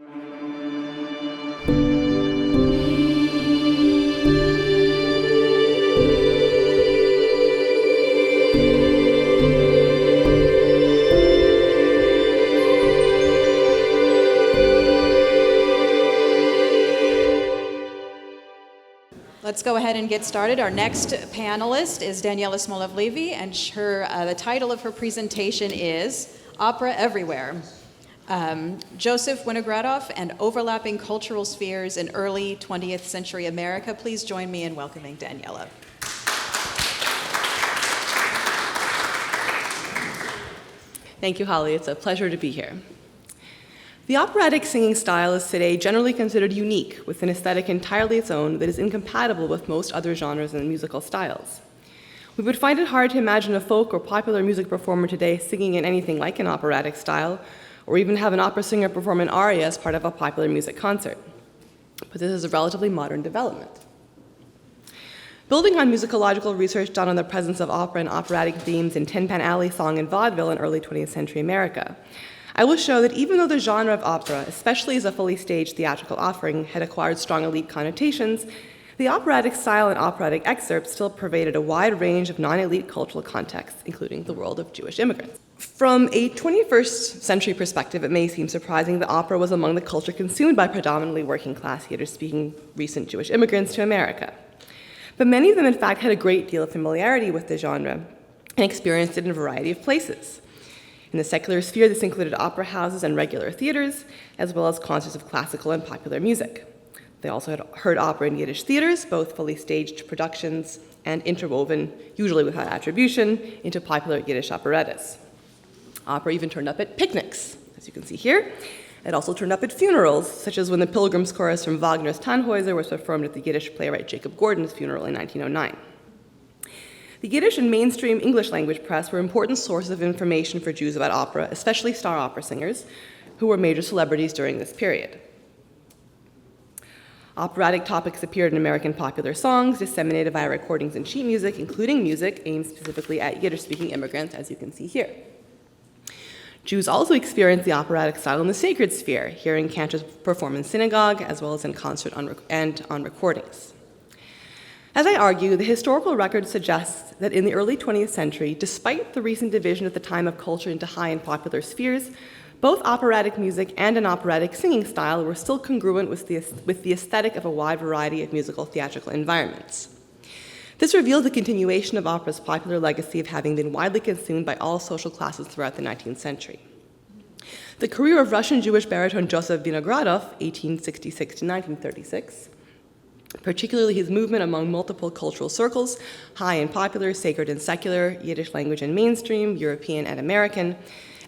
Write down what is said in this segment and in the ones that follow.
Let's go ahead and get started. Our next panelist is Daniela Smolov Levy, and the title of her presentation is Opera Everywhere. Joseph Winogradov and Overlapping Cultural Spheres in Early 20th Century America. Please join me in welcoming Daniela. Thank you, Holly. It's a pleasure to be here. The operatic singing style is today generally considered unique, with an aesthetic entirely its own that is incompatible with most other genres and musical styles. We would find it hard to imagine a folk or popular music performer today singing in anything like an operatic style, or even have an opera singer perform an aria as part of a popular music concert. But this is a relatively modern development. Building on musicological research done on the presence of opera and operatic themes in Tin Pan Alley song and vaudeville in early 20th century America, I will show that even though the genre of opera, especially as a fully staged theatrical offering, had acquired strong elite connotations, the operatic style and operatic excerpts still pervaded a wide range of non-elite cultural contexts, including the world of Jewish immigrants. From a 21st century perspective, it may seem surprising that opera was among the culture consumed by predominantly working-class Yiddish-speaking recent Jewish immigrants to America. But many of them, in fact, had a great deal of familiarity with the genre and experienced it in a variety of places. In the secular sphere, this included opera houses and regular theaters, as well as concerts of classical and popular music. They also had heard opera in Yiddish theaters, both fully staged productions and interwoven, usually without attribution, into popular Yiddish operettas. Opera even turned up at picnics, as you can see here. It also turned up at funerals, such as when the Pilgrim's Chorus from Wagner's Tannhäuser was performed at the Yiddish playwright Jacob Gordon's funeral in 1909. The Yiddish and mainstream English language press were important sources of information for Jews about opera, especially star opera singers, who were major celebrities during this period. Operatic topics appeared in American popular songs, disseminated via recordings and sheet music, including music aimed specifically at Yiddish-speaking immigrants, as you can see here. Jews also experienced the operatic style in the sacred sphere, hearing cantors perform in synagogue, as well as in concert and on recordings. As I argue, the historical record suggests that in the early 20th century, despite the recent division at the time of culture into high and popular spheres, both operatic music and an operatic singing style were still congruent with the aesthetic of a wide variety of musical theatrical environments. This reveals the continuation of opera's popular legacy of having been widely consumed by all social classes throughout the 19th century. The career of Russian Jewish baritone Joseph Vinogradov, 1866 to 1936, particularly his movement among multiple cultural circles, high and popular, sacred and secular, Yiddish language and mainstream, European and American,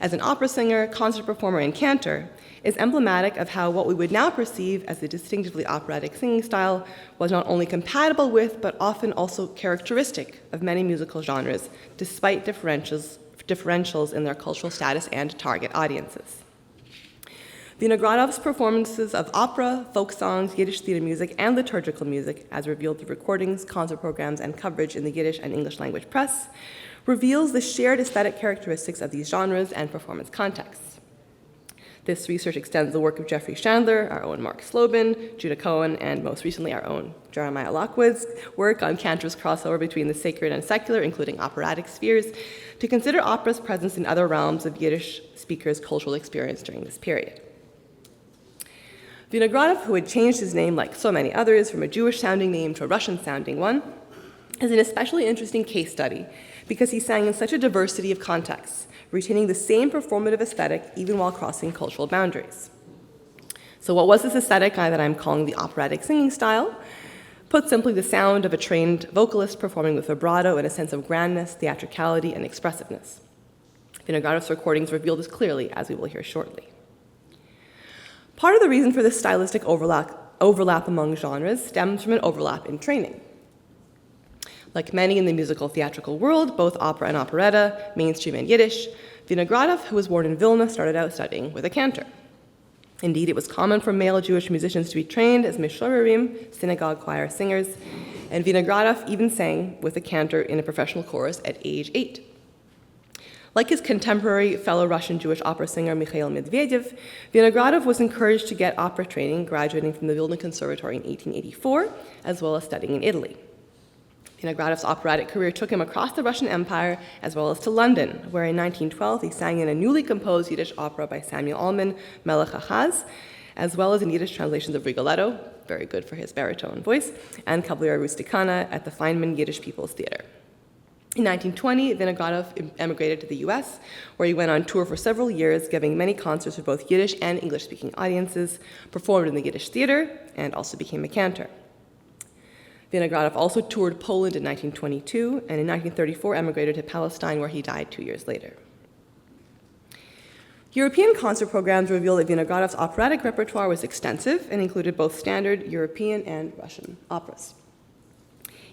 as an opera singer, concert performer, and cantor, is emblematic of how what we would now perceive as a distinctively operatic singing style was not only compatible with, but often also characteristic of many musical genres, despite differentials in their cultural status and target audiences. Vinogradov's performances of opera, folk songs, Yiddish theater music, and liturgical music, as revealed through recordings, concert programs, and coverage in the Yiddish and English language press, reveals the shared aesthetic characteristics of these genres and performance contexts. This research extends the work of Jeffrey Chandler, our own Mark Slobin, Judah Cohen, and most recently our own Jeremiah Lockwood's work on cantor's crossover between the sacred and secular, including operatic spheres, to consider opera's presence in other realms of Yiddish speakers' cultural experience during this period. Vinogradov, who had changed his name like so many others from a Jewish-sounding name to a Russian-sounding one, is an especially interesting case study because he sang in such a diversity of contexts, retaining the same performative aesthetic even while crossing cultural boundaries. So what was this aesthetic that I'm calling the operatic singing style? Put simply, the sound of a trained vocalist performing with vibrato and a sense of grandness, theatricality, and expressiveness. Vinogradov's recordings reveal this clearly, as we will hear shortly. Part of the reason for this stylistic overlap among genres stems from an overlap in training. Like many in the musical theatrical world, both opera and operetta, mainstream and Yiddish, Vinogradov, who was born in Vilna, started out studying with a cantor. Indeed, it was common for male Jewish musicians to be trained as mishorerim, synagogue choir singers, and Vinogradov even sang with a cantor in a professional chorus at age 8. Like his contemporary fellow Russian Jewish opera singer Mikhail Medvedev, Vinogradov was encouraged to get opera training, graduating from the Vilna Conservatory in 1884, as well as studying in Italy. Vinogradov's operatic career took him across the Russian Empire, as well as to London, where in 1912 he sang in a newly composed Yiddish opera by Samuel Ullman, Melech HaChaz, as well as in Yiddish translations of Rigoletto, very good for his baritone voice, and Cavalleria Rusticana at the Feynman Yiddish People's Theater. In 1920, Vinogradov emigrated to the US, where he went on tour for several years, giving many concerts for both Yiddish and English-speaking audiences, performed in the Yiddish theater, and also became a cantor. Vinogradov also toured Poland in 1922, and in 1934 emigrated to Palestine, where he died 2 years later. European concert programs reveal that Vinogradov's operatic repertoire was extensive and included both standard European and Russian operas.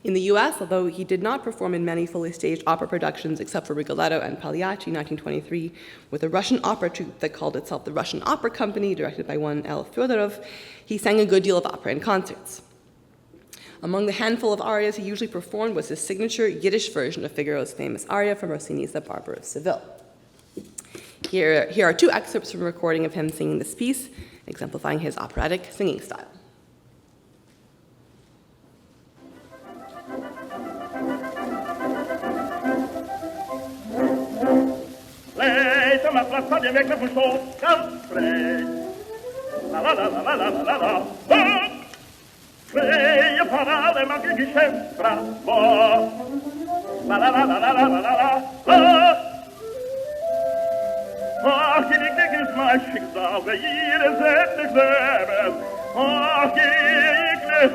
In the US, although he did not perform in many fully staged opera productions except for Rigoletto and Pagliacci in 1923, with a Russian opera troupe that called itself the Russian Opera Company, directed by one L. Fyodorov, he sang a good deal of opera in concerts. Among the handful of arias he usually performed was his signature Yiddish version of Figaro's famous aria from Rossini's The Barber of Seville. Here are two excerpts from a recording of him singing this piece, exemplifying his operatic singing style. Ach, ich ist mein Schicksal, wer jedes etwas leben. Ach, ich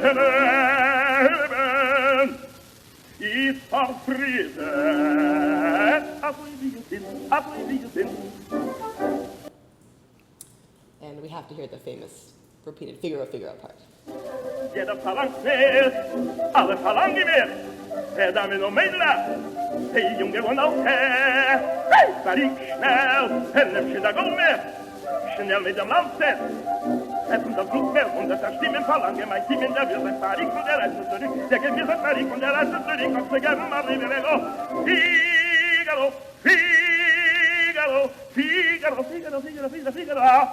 leben. Ich verfriede. And we have to hear the famous repeated Figaro part. Jeder verlangt mehr, alle verlangen mehr. Wer damit noch mehr lacht, der Junge und auch her. Hey, fahr ich schnell, nimm Synagogue mehr. Schnell mit dem Laufset. Es kommt das Blut mehr und das Stimmen verlangen. Mein Team in der Welt, fahr ich von der Reise zurück. Der Gewiss fahr ich von der Reise zurück. Und vergeben mal Rivero. Figaro, Figaro, Figaro, Figaro, Figaro, Figaro, Figaro.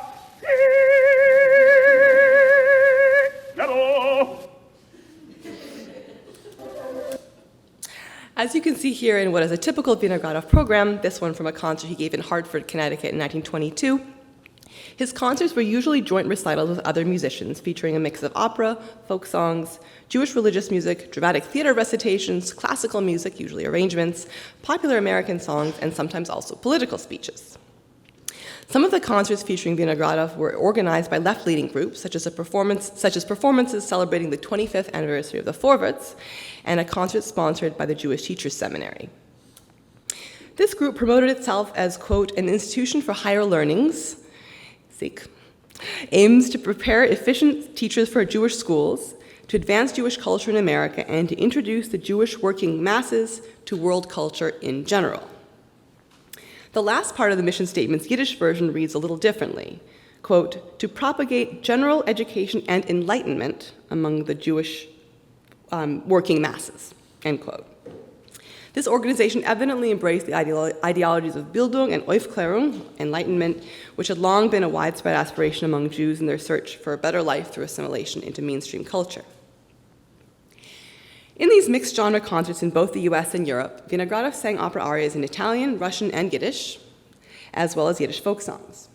As you can see here in what is a typical Vinogradov program, this one from a concert he gave in Hartford, Connecticut in 1922, his concerts were usually joint recitals with other musicians, featuring a mix of opera, folk songs, Jewish religious music, dramatic theater recitations, classical music, usually arrangements, popular American songs, and sometimes also political speeches. Some of the concerts featuring Vinogradov were organized by left-leaning groups, such as performances celebrating the 25th anniversary of the Vorwärts, and a concert sponsored by the Jewish Teachers Seminary. This group promoted itself as, quote, an institution for higher learnings, aims to prepare efficient teachers for Jewish schools, to advance Jewish culture in America, and to introduce the Jewish working masses to world culture in general. The last part of the mission statement's Yiddish version reads a little differently. Quote, to propagate general education and enlightenment among the Jewish working masses, end quote. This organization evidently embraced the ideologies of Bildung and Aufklärung, enlightenment, which had long been a widespread aspiration among Jews in their search for a better life through assimilation into mainstream culture. In these mixed genre concerts in both the US and Europe, Vinogradov sang opera arias in Italian, Russian, and Yiddish, as well as Yiddish folk songs.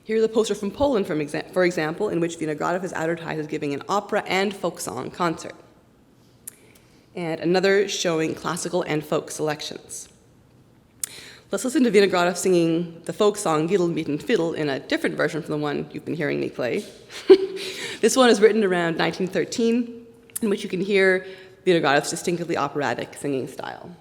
Here's a poster from Poland, for example, in which Vinogradov is advertised as giving an opera and folk song concert, and another showing classical and folk selections. Let's listen to Vinogradov singing the folk song Giddel Mieten Fiddle in a different version from the one you've been hearing me play. This one is written around 1913, in which you can hear Vinogradov's distinctively operatic singing style.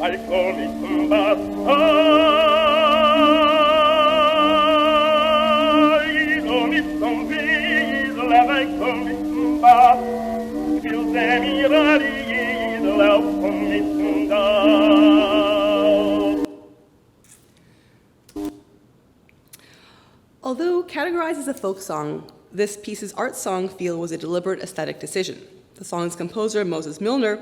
ai comitumba, ai comitumba, ai comitumba, il demirari la comitumba. Although categorized as a folk song, this piece's art song feel was a deliberate aesthetic decision. The song's composer, Moses Milner,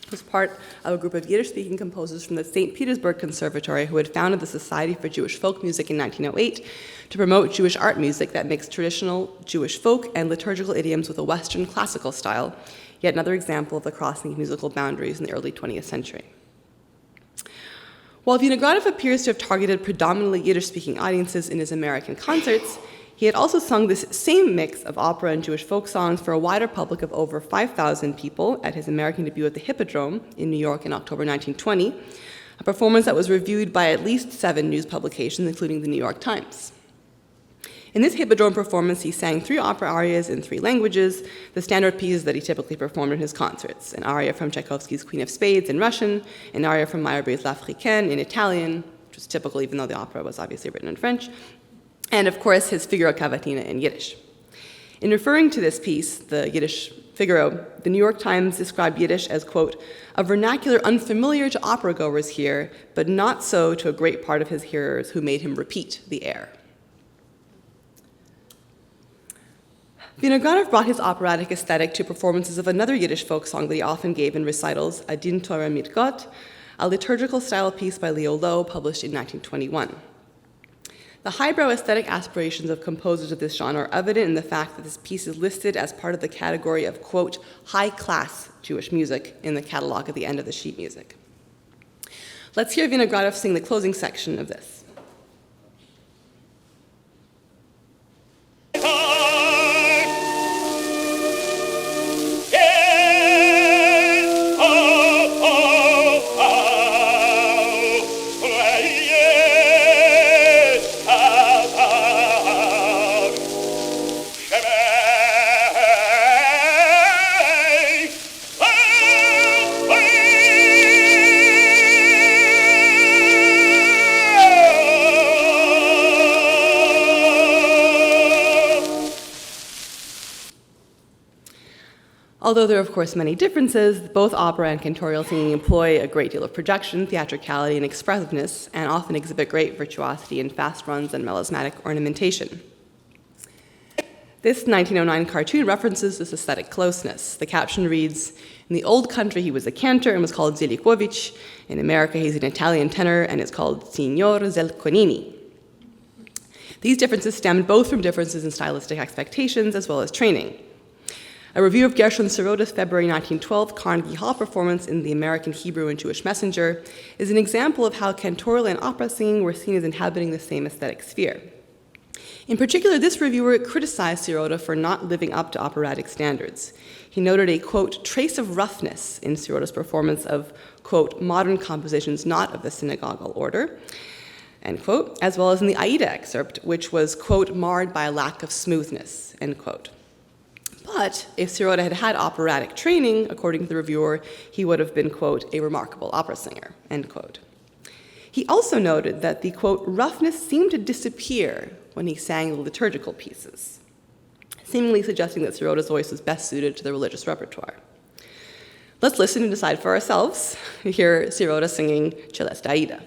was part of a group of Yiddish-speaking composers from the St. Petersburg Conservatory who had founded the Society for Jewish Folk Music in 1908 to promote Jewish art music that mixed traditional Jewish folk and liturgical idioms with a Western classical style, yet another example of the crossing of musical boundaries in the early 20th century. While Vinogradov appears to have targeted predominantly Yiddish-speaking audiences in his American concerts, he had also sung this same mix of opera and Jewish folk songs for a wider public of over 5,000 people at his American debut at the Hippodrome in New York in October 1920, a performance that was reviewed by at least 7 news publications, including the New York Times. In this Hippodrome performance, he sang 3 opera arias in 3 languages, the standard pieces that he typically performed in his concerts: an aria from Tchaikovsky's Queen of Spades in Russian, an aria from Meyerbeer's L'Africaine in Italian, which was typical even though the opera was obviously written in French, and of course his Figaro Cavatina in Yiddish. In referring to this piece, the Yiddish Figaro, the New York Times described Yiddish as, quote, a vernacular unfamiliar to opera goers here, but not so to a great part of his hearers who made him repeat the air. Vinogradov brought his operatic aesthetic to performances of another Yiddish folk song that he often gave in recitals, Adin Torah mit Gott, a liturgical style piece by Lowell, published in 1921. The highbrow aesthetic aspirations of composers of this genre are evident in the fact that this piece is listed as part of the category of, quote, high-class Jewish music in the catalog at the end of the sheet music. Let's hear Vinogradov sing the closing section of this. Although there are, of course, many differences, both opera and cantorial singing employ a great deal of projection, theatricality, and expressiveness, and often exhibit great virtuosity in fast runs and melismatic ornamentation. This 1909 cartoon references this aesthetic closeness. The caption reads, in the old country he was a cantor and was called Zelikovich. In America he's an Italian tenor and is called Signor Zelconini. These differences stemmed both from differences in stylistic expectations as well as training. A review of Gershon Sirota's February 1912 Carnegie Hall performance in The American Hebrew and Jewish Messenger is an example of how cantorial and opera singing were seen as inhabiting the same aesthetic sphere. In particular, this reviewer criticized Sirota for not living up to operatic standards. He noted a, quote, trace of roughness in Sirota's performance of, quote, modern compositions not of the synagogal order, end quote, as well as in the Aida excerpt, which was, quote, marred by a lack of smoothness, end quote. But if Sirota had had operatic training, according to the reviewer, he would have been, quote, a remarkable opera singer, end quote. He also noted that the, quote, roughness seemed to disappear when he sang the liturgical pieces, seemingly suggesting that Sirota's voice was best suited to the religious repertoire. Let's listen and decide for ourselves. Hear Sirota singing Celeste Aida.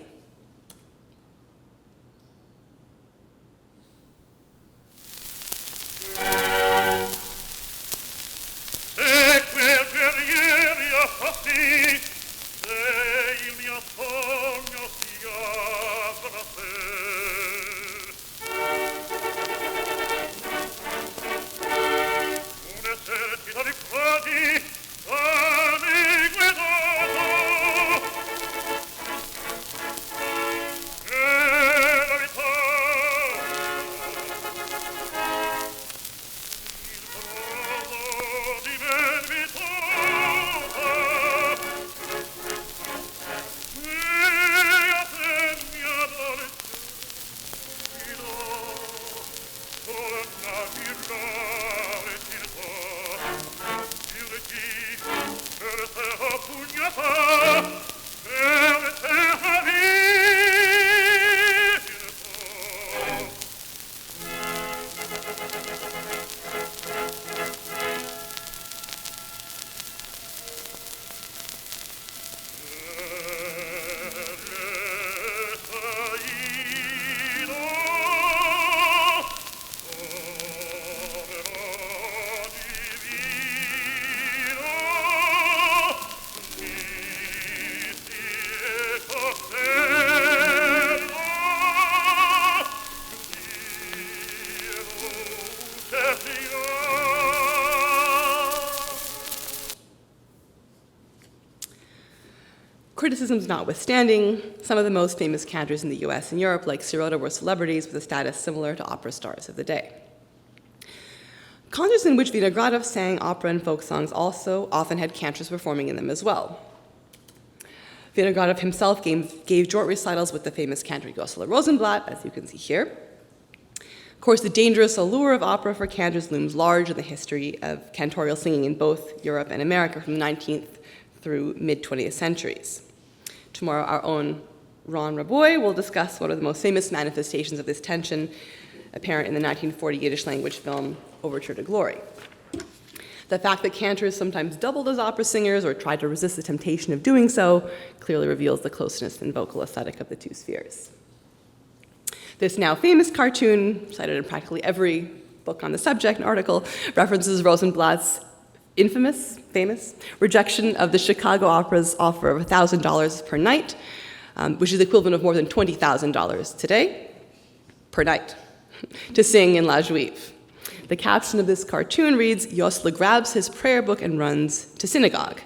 criticisms notwithstanding, some of the most famous cantors in the US and Europe, like Sirota, were celebrities with a status similar to opera stars of the day. Concerts in which Vinogradov sang opera and folk songs also often had cantors performing in them as well. Vinogradov himself gave joint recitals with the famous cantor Jocelyn Rosenblatt, as you can see here. Of course, the dangerous allure of opera for cantors looms large in the history of cantorial singing in both Europe and America from the 19th through mid-20th centuries. Tomorrow, our own Ron Raboy will discuss one of the most famous manifestations of this tension apparent in the 1940 Yiddish language film Overture to Glory. The fact that cantors sometimes doubled as opera singers or tried to resist the temptation of doing so clearly reveals the closeness and vocal aesthetic of the two spheres. This now famous cartoon, cited in practically every book on the subject and article, references Rosenblatt's famous rejection of the Chicago Opera's offer of $1,000 per night, which is the equivalent of more than $20,000 today per night, to sing in La Juive. The caption of this cartoon reads, Yosla grabs his prayer book and runs to synagogue,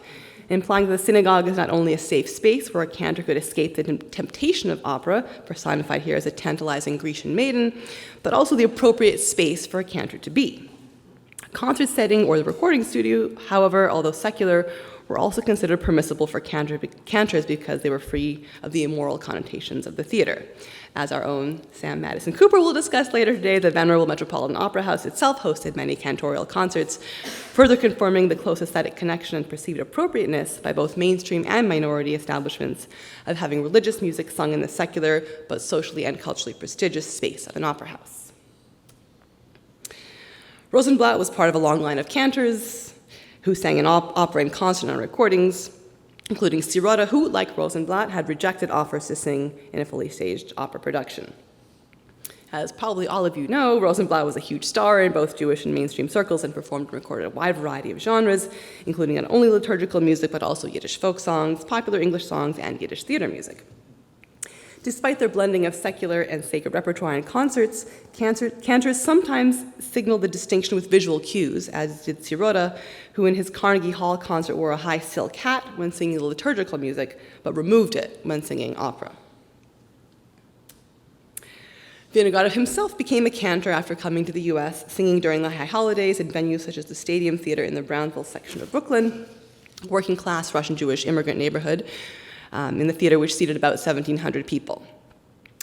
implying that the synagogue is not only a safe space where a cantor could escape the temptation of opera, personified here as a tantalizing Grecian maiden, but also the appropriate space for a cantor to be. A concert setting or the recording studio, however, although secular, were also considered permissible for cantors because they were free of the immoral connotations of the theater. As our own Sam Madison Cooper will discuss later today, the venerable Metropolitan Opera House itself hosted many cantorial concerts, further confirming the close aesthetic connection and perceived appropriateness by both mainstream and minority establishments of having religious music sung in the secular but socially and culturally prestigious space of an opera house. Rosenblatt was part of a long line of cantors who sang in opera and concert on recordings, including Sirota, who, like Rosenblatt, had rejected offers to sing in a fully staged opera production. As probably all of you know, Rosenblatt was a huge star in both Jewish and mainstream circles and performed and recorded a wide variety of genres, including not only liturgical music, but also Yiddish folk songs, popular English songs, and Yiddish theater music. Despite their blending of secular and sacred repertoire in concerts, cantors sometimes signaled the distinction with visual cues, as did Sirota, who in his Carnegie Hall concert wore a high silk hat when singing the liturgical music, but removed it when singing opera. Vinogradov himself became a cantor after coming to the US, singing during the high holidays in venues such as the Stadium Theater in the Brownsville section of Brooklyn, working-class Russian-Jewish immigrant neighborhood, in the theater, which seated about 1,700 people.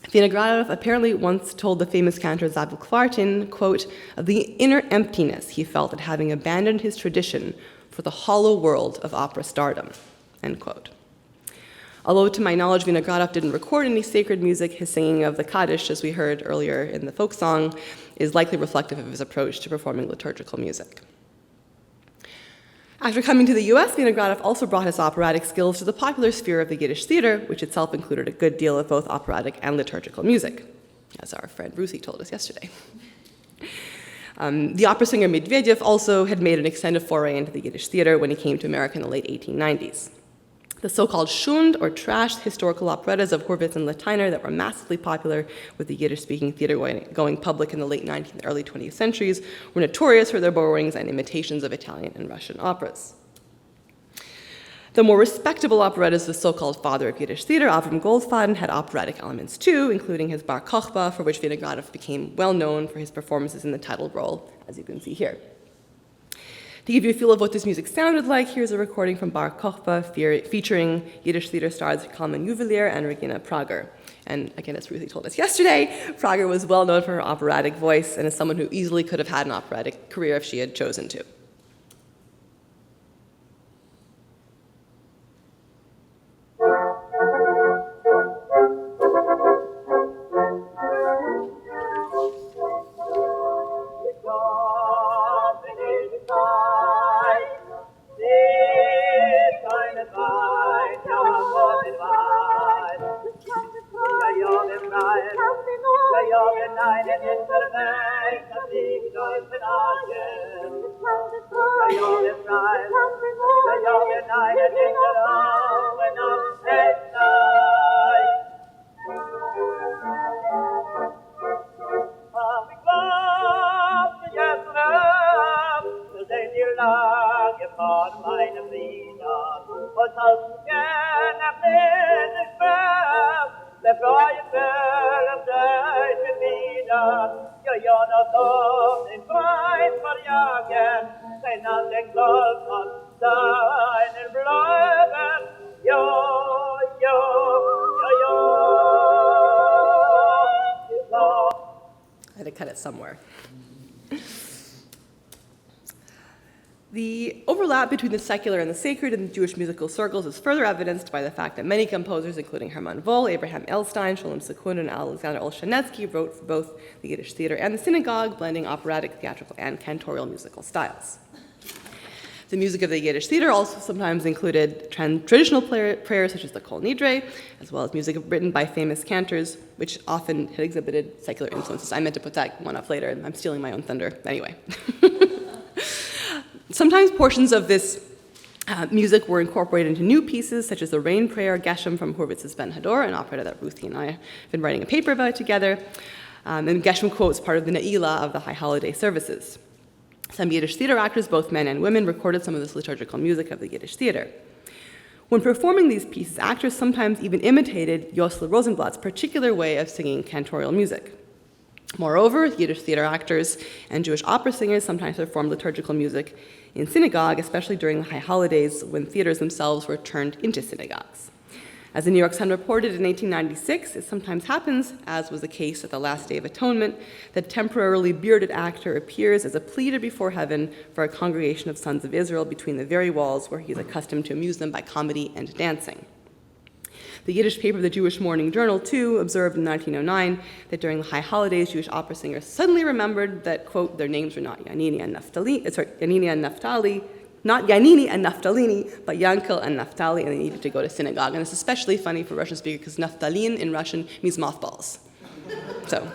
Vinogradov apparently once told the famous cantor Zabel Kvartin, quote, of the inner emptiness he felt at having abandoned his tradition for the hollow world of opera stardom, end quote. Although to my knowledge Vinogradov didn't record any sacred music, his singing of the Kaddish, as we heard earlier in the folk song, is likely reflective of his approach to performing liturgical music. After coming to the US, Vinogradov also brought his operatic skills to the popular sphere of the Yiddish theater, which itself included a good deal of both operatic and liturgical music, as our friend Rusi told us yesterday. The opera singer Medvedev also had made an extended foray into the Yiddish theater when he came to America in the late 1890s. The so-called Schund, or trash, historical operettas of Hurwitz and Lateiner that were massively popular with the Yiddish-speaking theater going public in the late 19th and early 20th centuries were notorious for their borrowings and imitations of Italian and Russian operas. The more respectable operettas, the so-called father of Yiddish theater, Avram Goldfaden, had operatic elements too, including his Bar Kochba, for which Vinogradov became well known for his performances in the title role, as you can see here. To give you a feel of what this music sounded like, here's a recording from Bar Kochba featuring Yiddish theater stars Kalman Juwelier and Regina Prager. And again, as Ruthie told us yesterday, Prager was well known for her operatic voice and is someone who easily could have had an operatic career if she had chosen to. Meine Brüder, und als gerne I had to cut it somewhere. The overlap between the secular and the sacred in the Jewish musical circles is further evidenced by the fact that many composers, including Hermann Wohl, Abraham Elstein, Sholem Sekund, and Alexander Olshanetsky, wrote for both the Yiddish theater and the synagogue, blending operatic, theatrical, and cantorial musical styles. The music of the Yiddish theater also sometimes included traditional prayers such as the Kol Nidre, as well as music written by famous cantors, which often had exhibited secular influences. I meant to put that one up later, and I'm stealing my own thunder. Anyway. Sometimes portions of this music were incorporated into new pieces, such as the Rain Prayer Geshem from Hurwitz's Ben Hador, an opera that Ruthie and I have been writing a paper about together. And Geshem quotes part of the Ne'ilah of the High Holiday services. Some Yiddish theater actors, both men and women, recorded some of this liturgical music of the Yiddish theater. When performing these pieces, actors sometimes even imitated Yosel Rosenblatt's particular way of singing cantorial music. Moreover, Yiddish theater actors and Jewish opera singers sometimes performed liturgical music in synagogue, especially during the high holidays when theaters themselves were turned into synagogues. As the New York Sun reported in 1896, it sometimes happens, as was the case at the Last Day of Atonement, that a temporarily bearded actor appears as a pleader before heaven for a congregation of sons of Israel between the very walls where he is accustomed to amuse them by comedy and dancing. The Yiddish paper, the Jewish Morning Journal, too, observed in 1909 that during the high holidays, Jewish opera singers suddenly remembered that, quote, their names were not Yanini and Naphtali, not Yanini and Naftalini, but Yankel and Naphtali, and they needed to go to synagogue. And it's especially funny for Russian speakers because Naftalin in Russian means mothballs. So,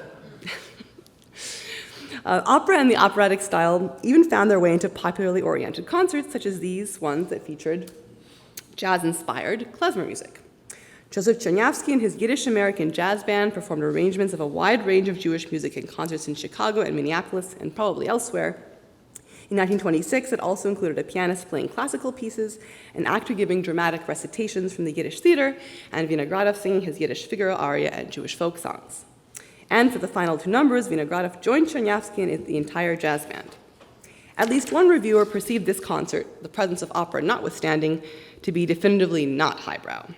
opera and the operatic style even found their way into popularly oriented concerts, such as these ones that featured jazz-inspired klezmer music. Joseph Chernyavsky and his Yiddish-American jazz band performed arrangements of a wide range of Jewish music in concerts in Chicago and Minneapolis and probably elsewhere. In 1926, it also included a pianist playing classical pieces, an actor giving dramatic recitations from the Yiddish theater, and Vinogradov singing his Yiddish Figaro aria and Jewish folk songs. And for the final two numbers, Vinogradov joined Chernyavsky and the entire jazz band. At least one reviewer perceived this concert, the presence of opera notwithstanding, to be definitively not highbrow.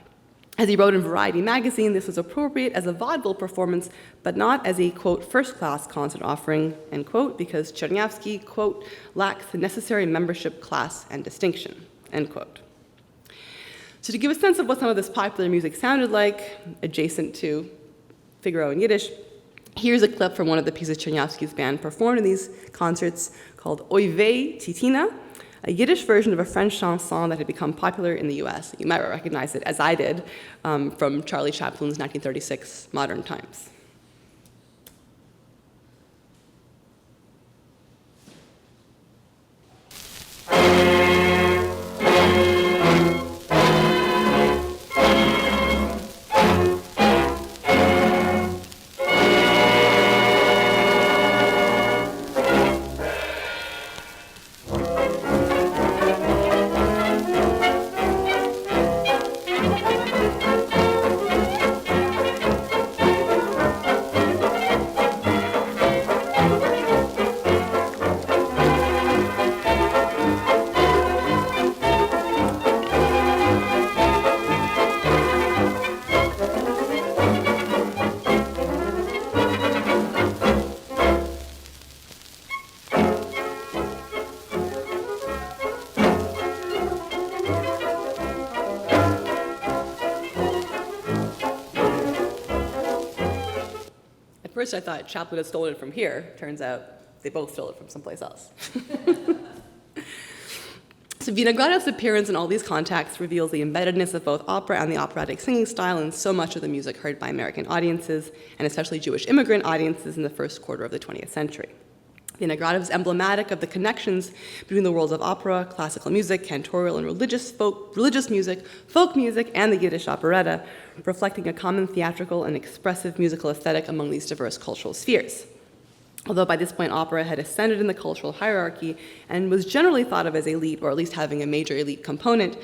As he wrote in Variety magazine, this was appropriate as a vaudeville performance, but not as a, quote, first-class concert offering, end quote, because Chernyavsky, quote, lacks the necessary membership, class, and distinction, end quote. So to give a sense of what some of this popular music sounded like, adjacent to Figaro in Yiddish, here's a clip from one of the pieces Chernyavsky's band performed in these concerts called Oy Vey Titina, a Yiddish version of a French chanson that had become popular in the US. You might recognize it, as I did, from Charlie Chaplin's 1936 Modern Times. First, I thought Chaplin had stolen it from here. Turns out they both stole it from someplace else. So Vinogradov's appearance in all these contexts reveals the embeddedness of both opera and the operatic singing style in so much of the music heard by American audiences, and especially Jewish immigrant audiences in the first quarter of the 20th century. Vinogradov is emblematic of the connections between the worlds of opera, classical music, cantorial and religious music, folk music, and the Yiddish operetta, reflecting a common theatrical and expressive musical aesthetic among these diverse cultural spheres. Although by this point opera had ascended in the cultural hierarchy and was generally thought of as elite, or at least having a major elite component,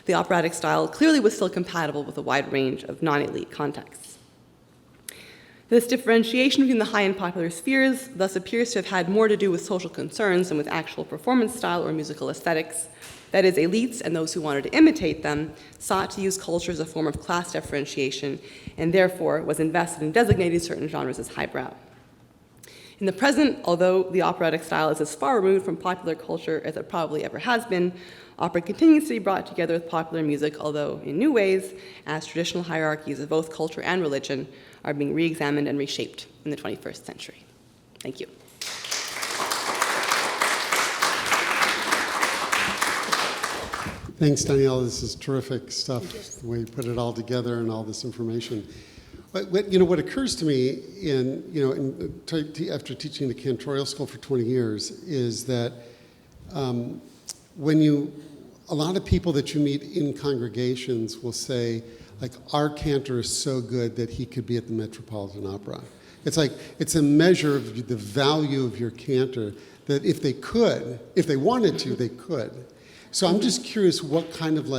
the operatic style clearly was still compatible with a wide range of non-elite contexts. This differentiation between the high and popular spheres thus appears to have had more to do with social concerns than with actual performance style or musical aesthetics. That is, elites and those who wanted to imitate them sought to use culture as a form of class differentiation and therefore was invested in designating certain genres as highbrow. In the present, although the operatic style is as far removed from popular culture as it probably ever has been, opera continues to be brought together with popular music, although in new ways, as traditional hierarchies of both culture and religion are being re-examined and reshaped in the 21st century. Thank you. Thanks, Daniela. This is terrific stuff, the way you put it all together and all this information. What occurs to me after teaching the cantorial school for 20 years is that a lot of people that you meet in congregations will say, like, our cantor is so good that he could be at the Metropolitan Opera. It's like, it's a measure of the value of your cantor that if they wanted to, they could. So I'm just curious what kind of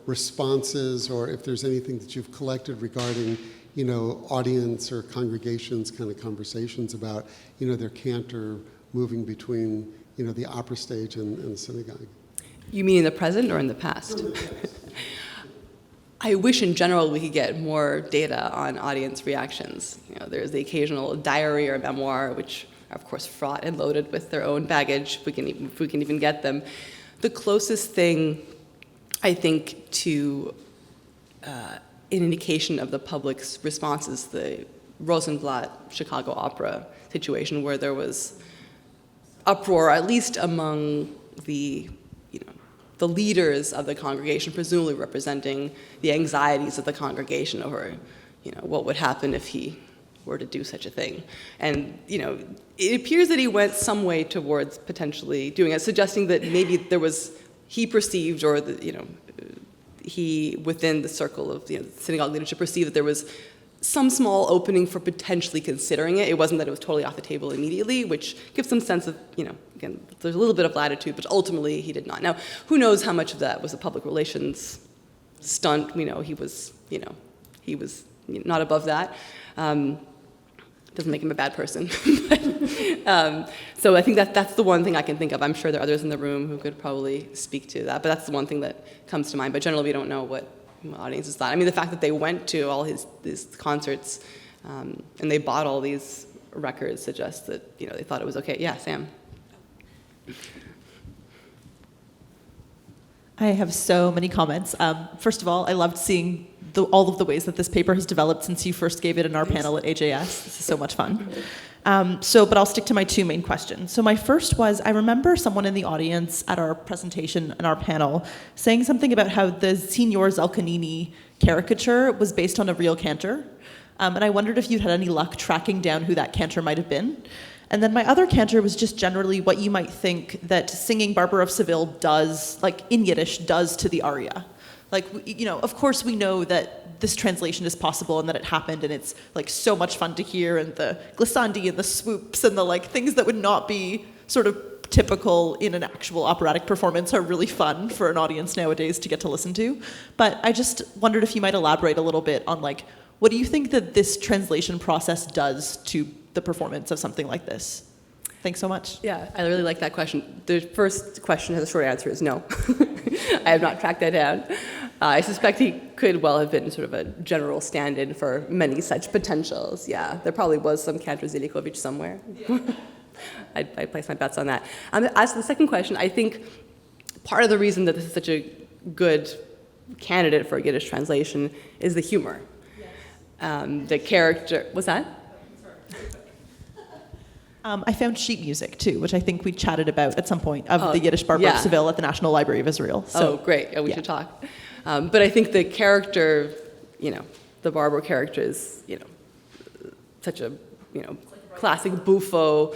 responses, or if there's anything that you've collected regarding, audience or congregations kind of conversations about, their cantor moving between, the opera stage and the synagogue. You mean in the present or in the past? I wish in general we could get more data on audience reactions. There's the occasional diary or memoir, which are of course fraught and loaded with their own baggage, if we can even get them. The closest thing, I think, to an indication of the public's response is the Rosenblatt Chicago Opera situation, where there was uproar, at least among the leaders of the congregation, presumably representing the anxieties of the congregation over, what would happen if he were to do such a thing. And, it appears that he went some way towards potentially doing it, suggesting that maybe he perceived, or he, within the circle of synagogue leadership, perceived that there was some small opening for potentially considering it. It wasn't that it was totally off the table immediately, which gives some sense of, again, there's a little bit of latitude, but ultimately he did not. Now, who knows how much of that was a public relations stunt? We know he was not above that. Doesn't make him a bad person. So I think that's the one thing I can think of. I'm sure there are others in the room who could probably speak to that, but that's the one thing that comes to mind. But generally, we don't know what audiences thought. I mean, the fact that they went to all his concerts and they bought all these records suggests that they thought it was okay. Yeah, Sam. I have so many comments. First of all, I loved seeing all of the ways that this paper has developed since you first gave it in our panel at AJS. This is so much fun. But I'll stick to my two main questions. So my first was, I remember someone in the audience at our presentation and our panel saying something about how the Signor Zalcanini caricature was based on a real cantor. And I wondered if you'd had any luck tracking down who that cantor might have been. And then my other cantor was just generally what you might think that singing Barber of Seville does, like in Yiddish, does to the aria. Like, of course we know that this translation is possible and that it happened and it's like so much fun to hear, and the glissandi and the swoops and the things that would not be sort of typical in an actual operatic performance are really fun for an audience nowadays to get to listen to. But I just wondered if you might elaborate a little bit on what do you think that this translation process does to the performance of something like this? Thanks so much. Yeah, I really like that question. The first question has a short answer is no. I have not tracked that down. I suspect he could well have been sort of a general stand-in for many such potentials. Yeah, there probably was some Cantor Zilikovic somewhere. Yeah. I'd place my bets on that. As to the second question, I think part of the reason that this is such a good candidate for a Yiddish translation is the humor. Yes. The character, what's that? I found sheet music, too, which I think we chatted about at some point, of the Yiddish Barber of Seville at the National Library of Israel. So, great. Yeah, we should talk. But I think the character, the Barber character is, such a, classic buffo.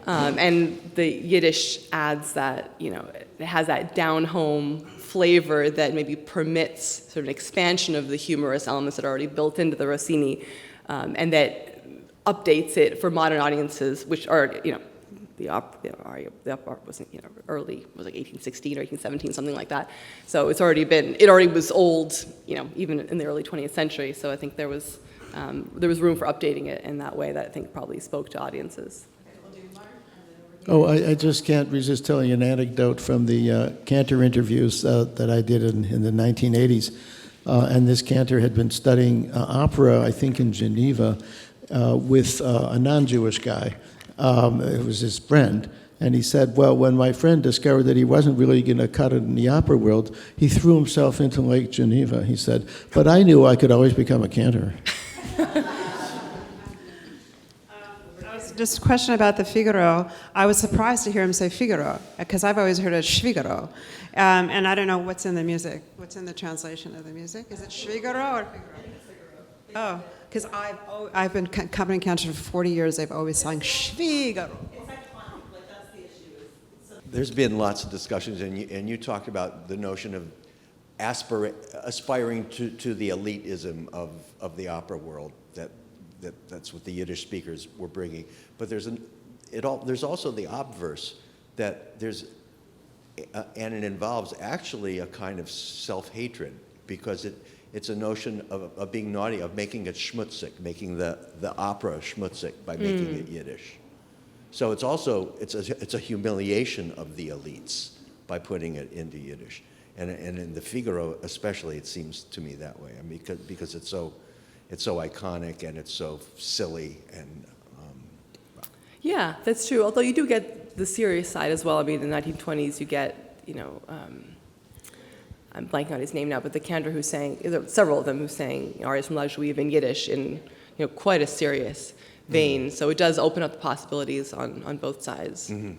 And the Yiddish adds that, it has that down-home flavor that maybe permits sort of an expansion of the humorous elements that are already built into the Rossini, and that updates it for modern audiences, which are, the aria wasn't, early, it was like 1816 or 1817, something like that. So it already was old, even in the early 20th century. So I think there was room for updating it in that way that I think probably spoke to audiences. Oh, I just can't resist telling an anecdote from the cantor interviews that I did in the 1980s. And this cantor had been studying opera, I think, in Geneva with a non-Jewish guy. It was his friend. And he said, well, when my friend discovered that he wasn't really going to cut it in the opera world, he threw himself into Lake Geneva, he said. But I knew I could always become a cantor. Just a question about the Figaro. I was surprised to hear him say Figaro, because I've always heard it Schwigaro. And I don't know what's in the music. What's in the translation of the music? Is it Schwigaro or Figaro? Oh, because I've been covering cantor for 40 years. I've always sung Schwigaro. There's been lots of discussions, and you talked about the notion of aspiring to the elitism of the opera world, that's what the Yiddish speakers were bringing. But there's also the obverse, that and it involves actually a kind of self-hatred, because it's a notion of being naughty, of making it schmutzig, making the opera schmutzig by making it Yiddish. So it's a humiliation of the elites by putting it into Yiddish, and in the Figaro especially, it seems to me that way. I mean, because it's so iconic and it's so silly and. Yeah, that's true. Although you do get the serious side as well. I mean, in the 1920s, you get I'm blanking on his name now, but the cantor who sang, several of them who sang arias from La Juive in Yiddish in quite a serious vein. So it does open up the possibilities on both sides. Mm-hmm.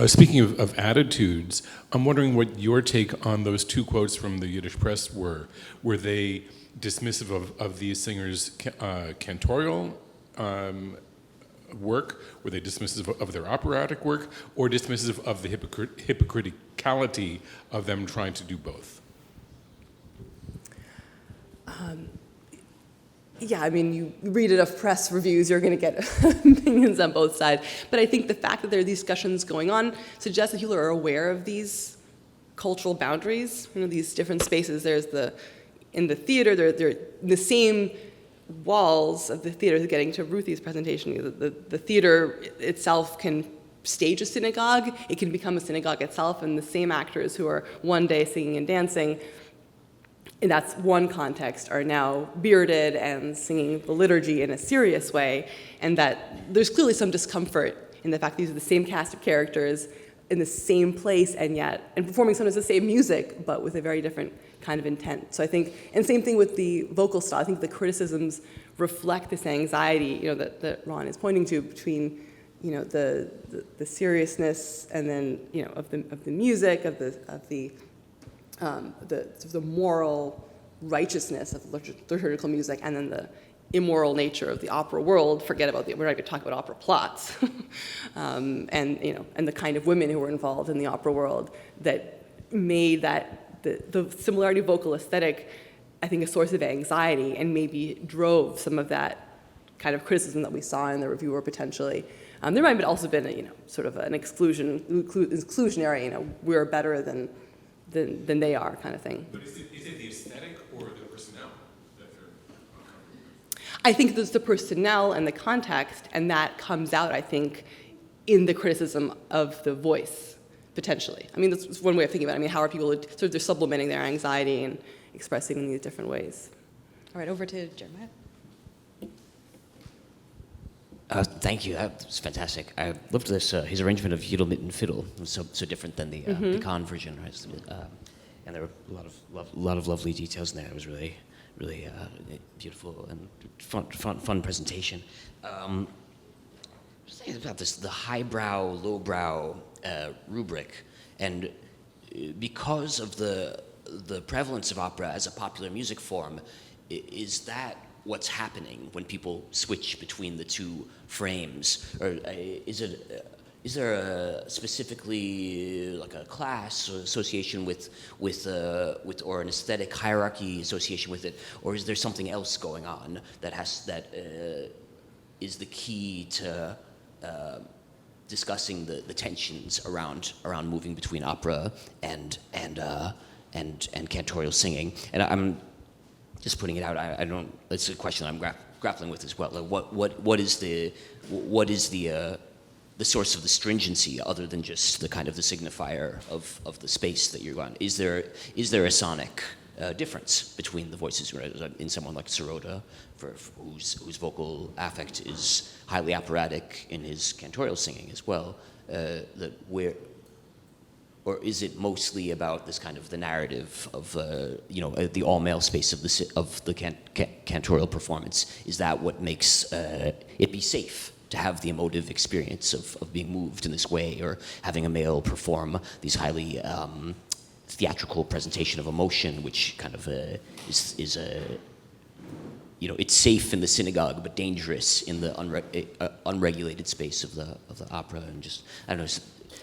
Speaking of attitudes, I'm wondering what your take on those two quotes from the Yiddish press were. Were they dismissive of these singers' cantorial work? Were they dismissive of their operatic work? Or dismissive of the hypocriticality of them trying to do both? Yeah, I mean, you read enough press reviews, you're going to get opinions on both sides. But I think the fact that there are these discussions going on suggests that people are aware of these cultural boundaries, these different spaces. In the theater, they're in the same walls of the theater, getting to Ruthie's presentation. The theater itself can stage a synagogue. It can become a synagogue itself, and the same actors who are one day singing and dancing, and that's one context, are now bearded and singing the liturgy in a serious way, and that there's clearly some discomfort in the fact that these are the same cast of characters in the same place and performing sometimes the same music, but with a very different kind of intent. So I think, and same thing with the vocal style, I think the criticisms reflect this anxiety, that Ron is pointing to between, the seriousness and then, of the music, of the moral righteousness of liturgical music, and then the immoral nature of the opera world. We're not going to talk about opera plots, and the kind of women who were involved in the opera world that made the similarity of vocal aesthetic, I think, a source of anxiety, and maybe drove some of that kind of criticism that we saw in the reviewer potentially. There might have also been sort of an exclusionary, we're better than they are kind of thing. But is it the aesthetic or the personnel that they're I think there's the personnel and the context, and that comes out, I think, in the criticism of the voice, potentially. I mean, that's one way of thinking about it. I mean, how are people they're sublimating their anxiety and expressing in these different ways? All right, over to Jeremiah. Thank you. That was fantastic. I loved this. His arrangement of Yiddelmitten fiddle was so different than the Kahn version, right? And there were a lot of lovely details in there. It was really beautiful and fun presentation. Just thinking about this, the highbrow, lowbrow rubric, and because of the prevalence of opera as a popular music form, is that what's happening when people switch between the two frames, or is it is there a specifically like a class or association with or an aesthetic hierarchy association with it, or is there something else going on that is the key to discussing the tensions around moving between opera and cantorial singing? And I'm just putting it out. I don't. It's a question I'm grappling with as well. Like what is the source of the stringency other than just the kind of the signifier of the space that you're on? Is there a sonic difference between the voices in someone like Sirota, whose vocal affect is highly operatic in his cantorial singing as well? Or is it mostly about this kind of the narrative of the all-male space of the cantorial performance? Is that what makes it be safe to have the emotive experience of being moved in this way, or having a male perform these highly theatrical presentation of emotion, which kind of is it's safe in the synagogue but dangerous in the unregulated space of the opera? And just I don't know.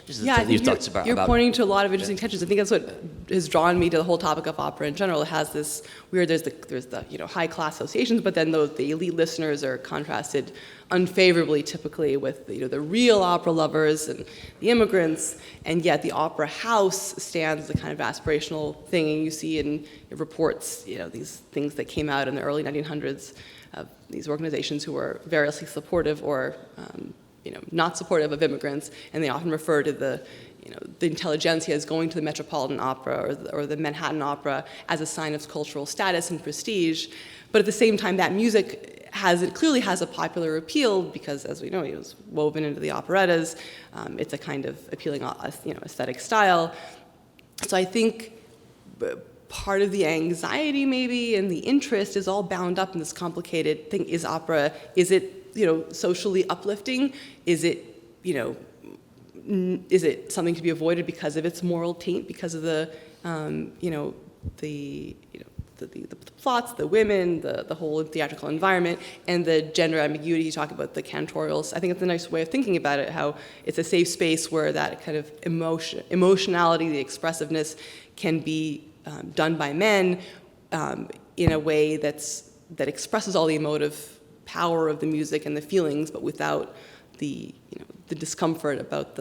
Yeah, I think thoughts about pointing to a lot of interesting tensions. I think that's what has drawn me to the whole topic of opera in general. It has this weird. There's the high class associations, but then the elite listeners are contrasted unfavorably, typically with the real opera lovers and the immigrants. And yet the opera house stands the kind of aspirational thing, and you see in reports these things that came out in the early 1900s of these organizations who were variously supportive or not supportive of immigrants, and they often refer to the intelligentsia as going to the Metropolitan Opera or the Manhattan Opera as a sign of cultural status and prestige. But at the same time, that music clearly has a popular appeal because, as we know, it was woven into the operettas. It's a kind of appealing, aesthetic style. So I think part of the anxiety, maybe, and the interest is all bound up in this complicated thing. Is opera? Is it socially uplifting? Is it is it something to be avoided because of its moral taint, because of the plots, the women, the whole theatrical environment, and the gender ambiguity? You talk about the cantorials. I think it's a nice way of thinking about it, how it's a safe space where that kind of emotionality, the expressiveness, can be done by men in a way that expresses all the emotive power of the music and the feelings, but without the discomfort about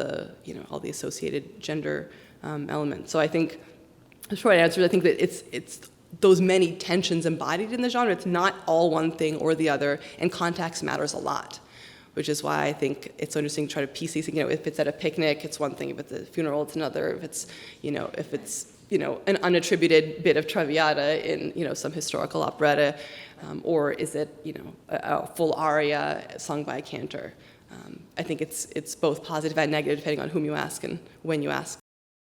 all the associated gender elements. So I think the short answer is I think that it's those many tensions embodied in the genre. It's not all one thing or the other, and context matters a lot, which is why I think it's so interesting to try to piece these things. If it's at a picnic, it's one thing. If it's a funeral, it's another. If it's an unattributed bit of Traviata in some historical operetta, or is it a full aria sung by a cantor? I think it's both positive and negative depending on whom you ask and when you ask.